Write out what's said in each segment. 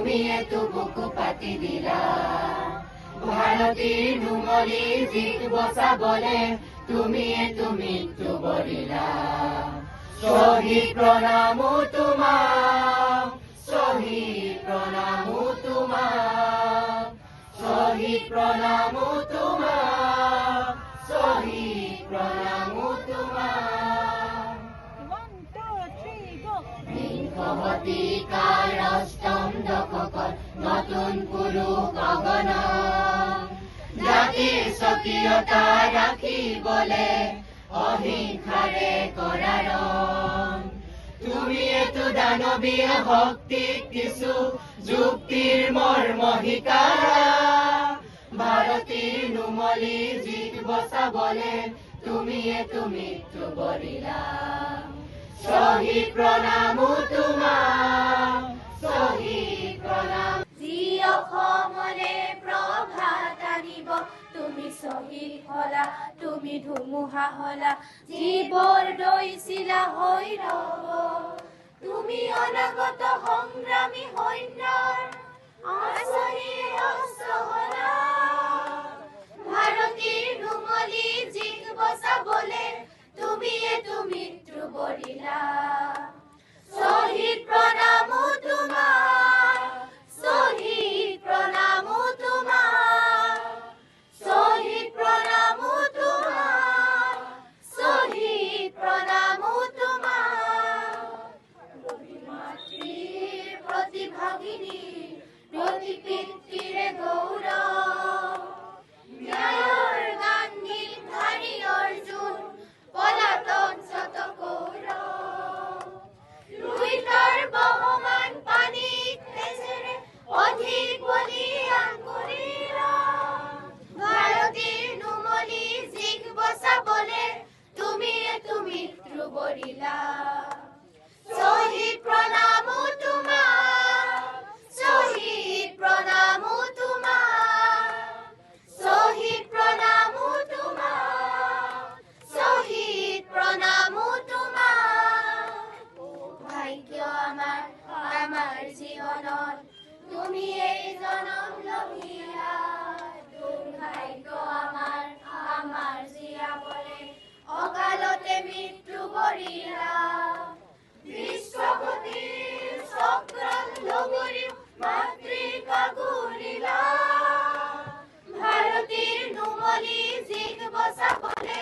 তুমি এতো বুকু পাতি দিলা ভাৰতীৰ নুমলী জীক বচাবলে তুমি এতো মৃত্যু বৰিলা শ্বহীদ প্ৰণামো তোমাক শ্বহীদ প্ৰণামো তোমাক শ্বহীদ প্ৰণামো তোমাক শ্বহীদ প্ৰণামো তোমাক বিংশ শতিকাৰ অষ্টম দশকত নতুন পুৰুষ অগণ জাতিৰ স্বকীয়তা ৰাখিবলে অহিংসাৰে কৰাৰ তুমি এতো দানৱীয় শক্তিক কিছু যুক্তিৰ মৰ্ম শিকাৰা ভাৰতীৰ নুমলী জীক বচাবলে তুমি এতো মৃত্যু বৰিলা শ্বহীদ প্ৰণামো তোমাক শ্বহীদ প্ৰণাম যি অসমলে প্ৰভাত আনিব তুমি শ্বহীদ হলা তুমি ধুমুহা হলা জীৱৰ দৈছিলা হৈ ৰব তুমি অনাগত সংগ্ৰামী সৈন্যৰ আঁচনিৰে অস্ত্ৰ হলা ভাৰতীৰ নুমলী জীক বচাবলে তুমি এতো মৃত্যু বৰিলা শ্বহীদ প্ৰণামো তোমাক শ্বহীদ প্ৰণামো তোমাক শ্বহীদ প্ৰণামো তোমাক শ্বহীদ প্ৰণামো তোমাক মাতৃৰ প্ৰতি ভাগিনী প্ৰতি পিতৃৰে গৌৰৱ ন্যায়ৰ গান্ধী ধাৰী অৰ্জুন পলাতক যত কৌৰৱ লুইতৰ বহমান পানীত তেজেৰে অধিক বলিয়ান কৰিলা ভাৰতীৰ নুমলী জীক বচাবলে তুমি এতো মৃত্যু বৰিলা শ্বহীদ প্ৰণামো তোমাক শ্বহীদ প্ৰণামো তোমাক শ্বহীদ প্ৰণামো তোমাক শ্বহীদ প্ৰণামো তোমাক ভাগ্য আমাৰ জীৱনত তুমি এই জনম লভিলা দুৰ্ভাগ্য আমাৰ জীয়াবলে অকালতে মৃত্যু বৰিলা বিশ্বপতিৰ চক্ৰত লগৰি মাতৃকা ঘূৰিলা ভাৰতীৰ নুমলী জীক বচাবলে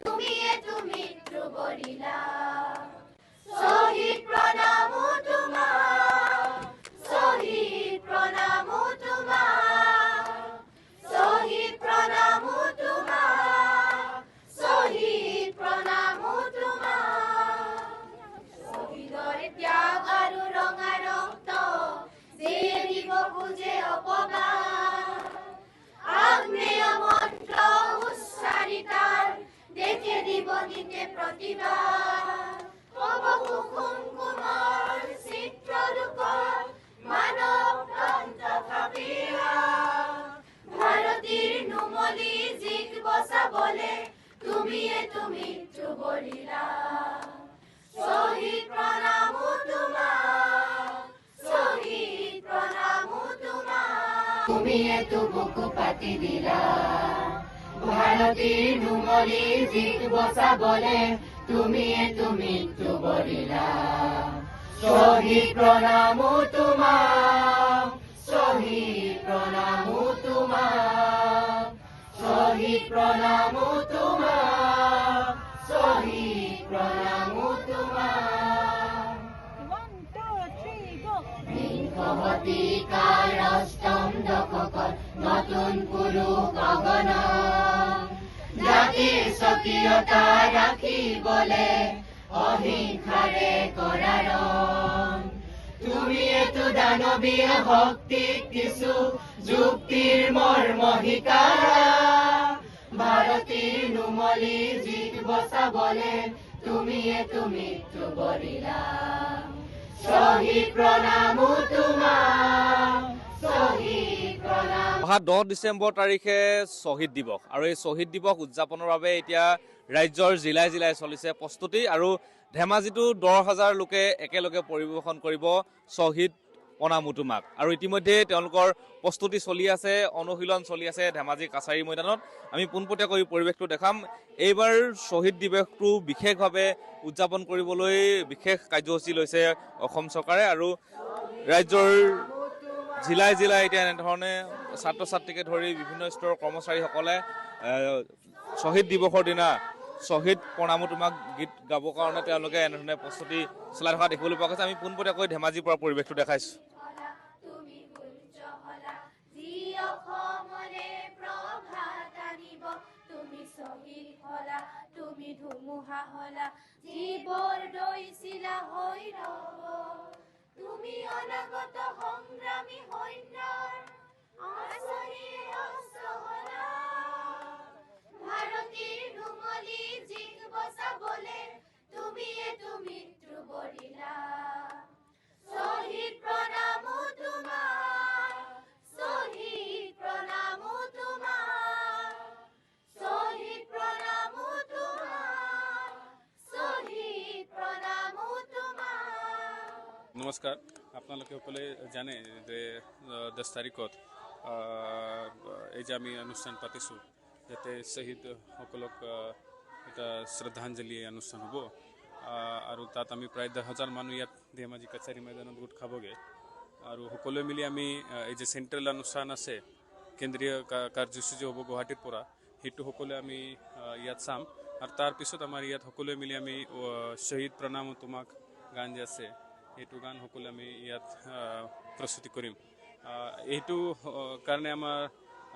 তুমি এতো মৃত্যু বৰিলা শ্বহীদ প্ৰণামো তোমাক শ্বহীদ প্ৰণামো তোমাক শ্বহীদ প্ৰণামো তোমাক শ্বহীদ প্ৰণামো তোমাক শ্বহীদৰ ত্যাগ আৰু ৰঙা ৰক্ত যিয়ে দিব খোজে অপমান আগ্নেয় মন্ত্ৰ উচ্চাৰিতাৰ দেখে দিব নিতে প্ৰতিবাদ হ'ব কুসুমৰ চিত্ৰৰূপত মানৱ প্ৰান্ত ভাবিলা ভাৰতীৰ নুমলী জীক বচাবলে তুমি এতো মৃত্যু বৰিলা শ্বহীদ প্ৰণামো তোমাক শ্বহীদ প্ৰণামো তোমাক তুমি এতো বুকু পাতি দিলা ভাৰতীৰ নুমলী জীক বচাবলে তুমি এতো মৃত্যু বৰিলা শ্বহীদ প্ৰণামো তোমাক শ্বহীদ প্ৰণামো তোমাক শ্বহীদ প্ৰণামো তোমাক শ্বহীদ প্ৰণামো তোমাক বিংশ শতিকাৰ অষ্টম দশকত নতুন পুৰুষ অগণ জাতিৰ স্বকীয়তা ৰাখিবলে অহিংসাৰে কৰাৰ তুমি এতো দানৱীয় শক্তিক কিছু যুক্তিৰ মৰ্ম শিকাৰা ভাৰতীৰ নুমলী জীক বচাবলে তুমি এতো মৃত্যু বৰিলা শ্বহীদ প্ৰণামো তোমাক শ্বহীদ প্ৰণাম অহা 10 ডিচেম্বৰ তাৰিখে শ্বহীদ দিৱস আৰু এই শ্বহীদ দিৱস উদযাপনৰ বাবে এতিয়া ৰাজ্যৰ জিলাই জিলাই চলিছে প্ৰস্তুতি আৰু ধেমাজিতো 10,000 লোকে একেলগে পৰিৱেশন কৰিব শ্বহীদ প্ৰণামো তোমাক। আৰু ইতিমধ্যে তেওঁলোকৰ প্ৰস্তুতি চলি আছে, অনুশীলন চলি আছে ধেমাজি কাছাৰী ময়দানত। আমি পোনপটীয়াকৈ পৰিৱেশটো দেখাম। এইবাৰ শ্বহীদ দিৱসটো বিশেষভাৱে উদযাপন কৰিবলৈ বিশেষ কাৰ্যসূচী লৈছে অসম চৰকাৰে, আৰু ৰাজ্যৰ জিলাই জিলাই এতিয়া এনেধৰণে ছাত্ৰ ছাত্ৰীকে ধৰি বিভিন্ন স্তৰৰ কৰ্মচাৰীসকলে শ্বহীদ দিৱসৰ দিনা শ্বহীদ প্ৰণামো তোমাক গীত গাবৰ কাৰণে তেওঁলোকে এনেধৰণে প্ৰস্তুতি চলাই থকা দেখিবলৈ পোৱা গৈছে। আমি পোনপটীয়াকৈ ধেমাজিৰ পৰা পৰিৱেশটো দেখাইছোঁ। তুমি সূৰ্য হলা যি অসমৰে প্ৰভাত আনিব, তুমি শ্বহীদ হলা তুমি ধুমুহা হলা যিবোৰ দৈছিলা হৈ ৰব, তুমি অনাগত সংগ্ৰামী সৈন্যৰ আঁচনিৰে অস্ত্ৰ হলা, ভাৰতীৰ নুমলী জিক বচাবলে তুমিয়েতো মৃত্যু বৰিলা, শ্বহীদ প্ৰণামো তোমাক, শ্বহীদ প্ৰণামো তোমাক, শ্বহীদ প্ৰণামো তোমাক, শ্বহীদ প্ৰণামো তোমাক। নমস্কাৰ, আপোনালোকে সকলোৱে জানে যে 10 তাৰিখত এই যে আমি অনুষ্ঠান পাতিছোঁ, যাতে শ্বহীদসকলক এটা শ্ৰদ্ধাঞ্জলি অনুষ্ঠান হ'ব, আৰু তাত আমি প্ৰায় 10,000 মানুহ ইয়াত ধেমাজি কাছাৰী ময়দানত গোট খাবগৈ। আৰু সকলোৱে মিলি আমি এই যে চেণ্ট্ৰেল অনুষ্ঠান আছে, কেন্দ্ৰীয় কাৰ্যসূচী হ'ব গুৱাহাটীৰ পৰা, সেইটো সকলোৱে আমি ইয়াত চাম। আৰু তাৰপিছত আমাৰ ইয়াত সকলোৱে মিলি আমি শ্বহীদ প্ৰণামো তোমাক গান যে আছে, সেইটো গান সকলোৱে আমি ইয়াত প্ৰস্তুতি কৰিম। এইটো কাৰণে আমাৰ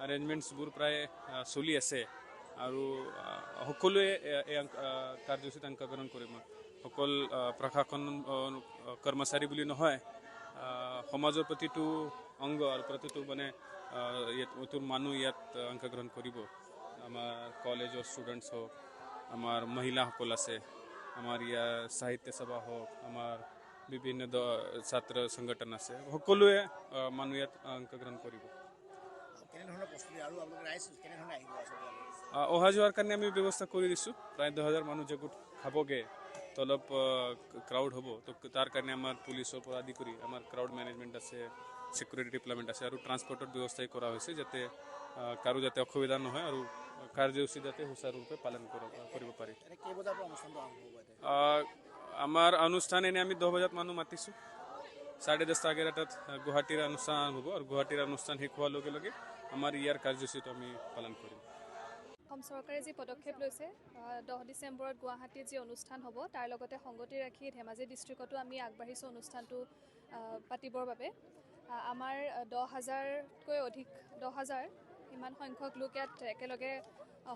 এৰেঞ্জমেণ্টছবোৰ প্ৰায় চলি আছে, আৰু সকলোৱে এই কাৰ্যসূচীত অংশগ্ৰহণ কৰিম। অকল প্ৰশাসন কৰ্মচাৰী বুলি নহয়, সমাজৰ প্ৰতিটো অংগ আৰু প্ৰতিটো মানে ইয়াত মানুহ ইয়াত অংশগ্ৰহণ কৰিব। আমাৰ কলেজৰ ষ্টুডেণ্টছ হওক, আমাৰ মহিলাসকল আছে, আমাৰ ইয়াৰ সাহিত্য সভা হওক, আমাৰ বিভিন্ন ছাত্ৰ সংগঠন আছে, সকলোৱে মানুহ ইয়াত অংশগ্ৰহণ কৰিব। অহা যোৱাৰ কাৰণে আমি ব্যৱস্থা কৰি দিছোঁ। প্ৰায় 10,000 মানুহ যে গোট খাবগৈ, তো অলপ ক্ৰাউড হ'ব, তো তাৰ কাৰণে আমাৰ পুলিচৰ পৰা আদি কৰি আমাৰ ক্ৰাউড মেনেজমেণ্ট আছে, ছিকিউৰিটি ডিপ্লয়মেণ্ট আছে, আৰু ট্ৰান্সপৰ্টৰ ব্যৱস্থাই কৰা হৈছে, যাতে কাৰো যাতে অসুবিধা নহয় আৰু কাৰ্যসূচী যাতে সুচাৰুৰূপে পালন কৰিব পাৰি। আমাৰ অনুষ্ঠান এনে আমি 10 বজাত মানুহ মাতিছোঁ, 10:30 আগেটাত গুৱাহাটীৰ অনুষ্ঠান আৰম্ভ হ'ব, আৰু গুৱাহাটীৰ অনুষ্ঠান শেষ হোৱাৰ লগে লগে আমাৰ ইয়াৰ কাৰ্যসূচীটো আমি পালন কৰিম। অসম চৰকাৰে যি পদক্ষেপ লৈছে, 10 ডিচেম্বৰত গুৱাহাটীত যি অনুষ্ঠান হ'ব, তাৰ লগতে সংগতি ৰাখি ধেমাজি ডিষ্ট্ৰিক্টতো আমি আগবাঢ়িছোঁ অনুষ্ঠানটো পাতিবৰ বাবে। আমাৰ 10,000তকৈ অধিক, 10,000 ইমান সংখ্যক লোক ইয়াত একেলগে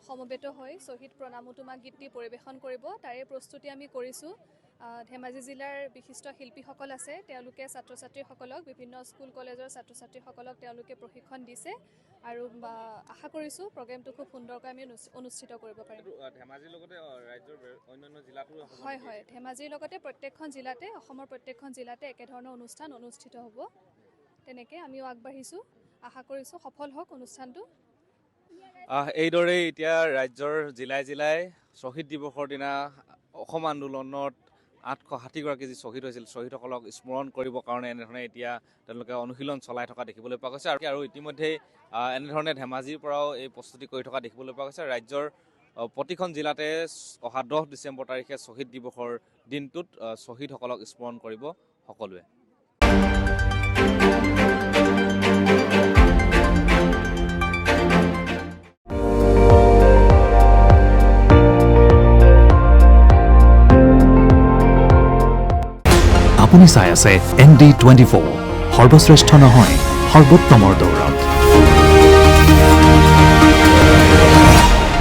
সমবেত হৈ শ্বহীদ প্ৰণামো তোমাক গীতটি পৰিৱেশন কৰিব, তাৰে প্ৰস্তুতি আমি কৰিছোঁ। ধেমাজি জিলাৰ বিশিষ্ট শিল্পীসকল আছে, তেওঁলোকে ছাত্ৰ ছাত্ৰীসকলক, বিভিন্ন স্কুল কলেজৰ ছাত্ৰ ছাত্ৰীসকলক তেওঁলোকে প্ৰশিক্ষণ দিছে, আৰু আশা কৰিছোঁ প্ৰগ্ৰেমটো খুব সুন্দৰকৈ আমি অনুষ্ঠিত কৰিব পাৰিম। ধেমাজিৰ লগতে ৰাজ্যৰ অন্যান্য জিলাতো হয় হয়, ধেমাজিৰ লগতে প্ৰত্যেকখন জিলাতে, অসমৰ প্ৰত্যেকখন জিলাতে একেধৰণৰ অনুষ্ঠান অনুষ্ঠিত হ'ব। তেনেকৈ আমিও আগবাঢ়িছোঁ, আশা কৰিছোঁ সফল হওক অনুষ্ঠানটো। এইদৰেই এতিয়া ৰাজ্যৰ জিলাই জিলাই শ্বহীদ দিৱসৰ দিনা অসম আন্দোলনত 860গৰাকী যি শ্বহীদ হৈছিল, শ্বহীদসকলক স্মৰণ কৰিবৰ কাৰণে এনেধৰণে এতিয়া তেওঁলোকে অনুশীলন চলাই থকা দেখিবলৈ পোৱা গৈছে। আৰু ইতিমধ্যেই এনেধৰণে ধেমাজিৰ পৰাও এই প্ৰস্তুতি কৰি থকা দেখিবলৈ পোৱা গৈছে। ৰাজ্যৰ প্ৰতিখন জিলাতে অহা 10 ডিচেম্বৰ তাৰিখে শ্বহীদ দিৱসৰ দিনটোত শ্বহীদসকলক স্মৰণ কৰিব সকলোৱে। আপুনি চাই আছে ND24, সৰ্বশ্ৰেষ্ঠ নহয় সৰ্বোত্তমৰ দৌৰত।